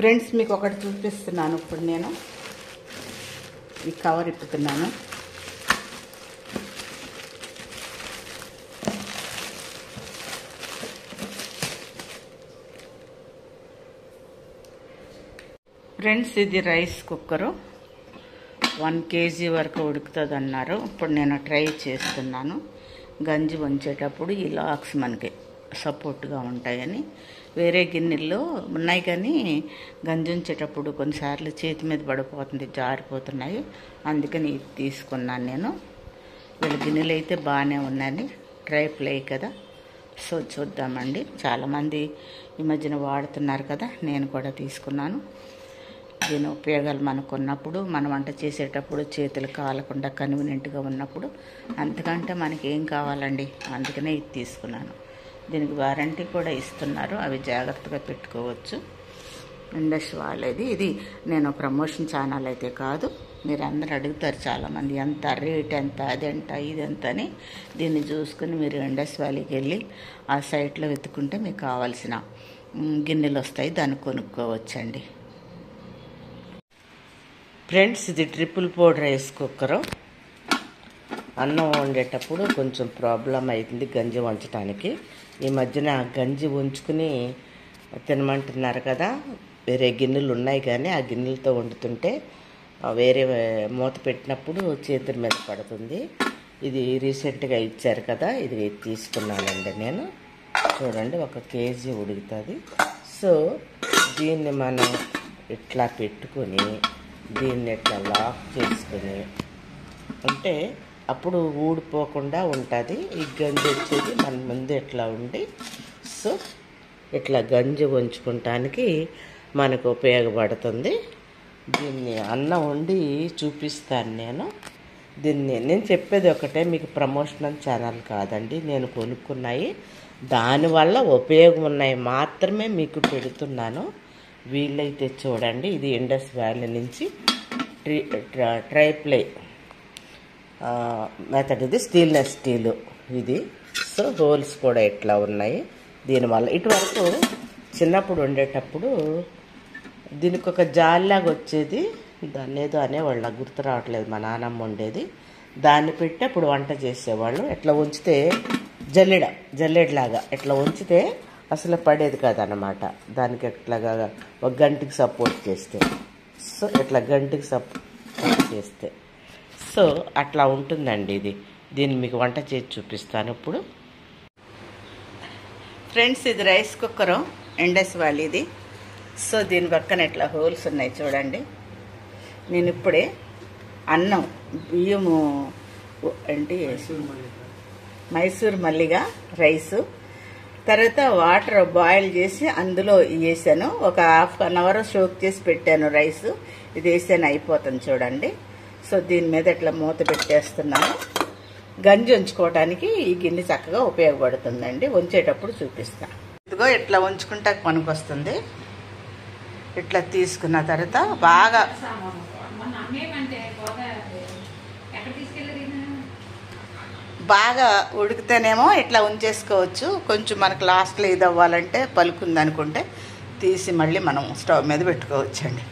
Friends మీకు ఒకటి చూపిస్తున్నాను. ఇప్పుడు నేను ఈ కవర్ ఇప్పుతున్నాను. ఫ్రెండ్స్ ఇది రైస్ కుక్కరు 1 kg వరకు ఉడుకుతుంది అన్నారు. ఇప్పుడు నేను ట్రై చేస్తున్నాను. గంజి వంచేటప్పుడు ఈ లాక్స్ మనకి సపోర్ట్గా ఉంటాయని. వేరే గిన్నెల్లో ఉన్నాయి కానీ గంజి ఉంచేటప్పుడు కొన్నిసార్లు చేతి మీద పడిపోతుంది, జారిపోతున్నాయి. అందుకని ఇది తీసుకున్నాను నేను. వీళ్ళ గిన్నెలు అయితే బాగానే ఉన్నాయి, ట్రై ప్లే కదా. సో చూద్దామండి. చాలామంది ఈ మధ్యన వాడుతున్నారు కదా, నేను కూడా తీసుకున్నాను. దీని ఉపయోగాలు మనకు ఉన్నప్పుడు, మనం వంట చేసేటప్పుడు చేతులు కాలకుండా కన్వీనియంట్గా ఉన్నప్పుడు, అంతకంటే మనకి ఏం కావాలండి. అందుకనే ఇది తీసుకున్నాను. దీనికి వారంటీ కూడా ఇస్తున్నారు, అవి జాగ్రత్తగా పెట్టుకోవచ్చు. ఇండస్ వాళ్ళేది. ఇది నేను ప్రమోషన్ ఛానల్ అయితే కాదు. మీరు అందరూ అడుగుతారు చాలామంది, ఎంత రేట్ ఎంత, అదెంత ఇదెంత అని. దీన్ని చూసుకుని మీరు ఇండస్ వ్యాలీకి వెళ్ళి ఆ సైట్లో వెతుక్కుంటే మీకు కావాల్సిన గిన్నెలు వస్తాయి, దాన్ని కొనుక్కోవచ్చండి. ఫ్రెండ్స్ ఇది ట్రిపుల్ పోడ్ రైస్ కుక్కరు. అన్నం వండేటప్పుడు కొంచెం ప్రాబ్లం అవుతుంది గంజి వంచడానికి. ఈ మధ్యన గంజి ఉంచుకుని తినమంటున్నారు కదా. వేరే గిన్నెలు ఉన్నాయి కానీ ఆ గిన్నెలతో వండుతుంటే వేరే మూత పెట్టినప్పుడు చేతుల మీద పడుతుంది. ఇది రీసెంట్గా ఇచ్చారు కదా, ఇది తీసుకున్నానండి నేను. చూడండి 1 kg ఉడుకుతుంది. సో దీన్ని మనం ఇట్లా పెట్టుకొని దీన్ని ఇట్లా లాక్ చేసుకుని అంటే అప్పుడు ఊడిపోకుండా ఉంటుంది. ఈ గంజి వచ్చేది మన ముందు ఇట్లా ఉండి, సో ఇట్లా గంజి వంచుకుంటానికి మనకు ఉపయోగపడుతుంది. దీన్ని అన్నం వండి చూపిస్తాను నేను. నేను చెప్పేది ఒకటే, మీకు ప్రమోషనల్ ఛానల్ కాదండి. నేను కొనుక్కున్నాయి, దానివల్ల ఉపయోగం ఉన్నాయి మాత్రమే మీకు పెడుతున్నాను. వీళ్ళైతే చూడండి, ఇది ఇండస్ వ్యాలీ నుంచి ట్రై ప్లే మెథడ్. ఇది స్టీల్నెస్ స్టీలు ఇది. సో హోల్స్ కూడా ఇట్లా ఉన్నాయి. దీనివల్ల ఇటువరకు చిన్నప్పుడు వండేటప్పుడు దీనికి ఒక జాలిలాగా వచ్చేది, దాన్ని ఏదో అనేవాళ్ళు, గుర్తు రావట్లేదు, మా నాన్నమ్మ వండేది. దాన్ని పెట్టి అప్పుడు వంట చేసేవాళ్ళు. ఇట్లా ఉంచితే జల్లెడలాగా ఇట్లా ఉంచితే అసలు పడేది కాదన్నమాట. దానికి ఎట్లాగా 1 గంటకి సపోర్ట్ చేస్తే, సో ఇట్లా గంటకి సపోర్ట్ చేస్తే సో అట్లా ఉంటుందండి ఇది. దీన్ని మీకు వంట చేసి చూపిస్తాను ఇప్పుడు. ఫ్రెండ్స్ ఇది రైస్ కుక్కరు ఇండస్ వ్యాలీది. సో దీని పక్కన ఇట్లా హోల్స్ ఉన్నాయి చూడండి. నేను ఇప్పుడే అన్నం బియ్యము ఏంటి మైసూర్ మల్లిగా రైసు, తర్వాత వాటర్ బాయిల్ చేసి అందులో వేసాను. ఒక 1/2 hour సోక్ చేసి పెట్టాను రైస్. ఇది వేసాను, అయిపోతుంది చూడండి. సో దీని మీద ఇట్లా మూత పెట్టేస్తున్నాను. గంజి ఉంచుకోవడానికి ఈ గిన్నె చక్కగా ఉపయోగపడుతుందండి. ఉంచేటప్పుడు చూపిస్తా. ఇదిగో ఇట్లా ఉంచుకుంటా పనికి వస్తుంది. ఇట్లా తీసుకున్న తర్వాత బాగా ఉడికితేనేమో ఇట్లా ఉంచేసుకోవచ్చు. కొంచెం మనకు లాస్ట్లో ఇది అవ్వాలంటే పలుకుందనుకుంటే తీసి మళ్ళీ మనం స్టవ్ మీద పెట్టుకోవచ్చండి.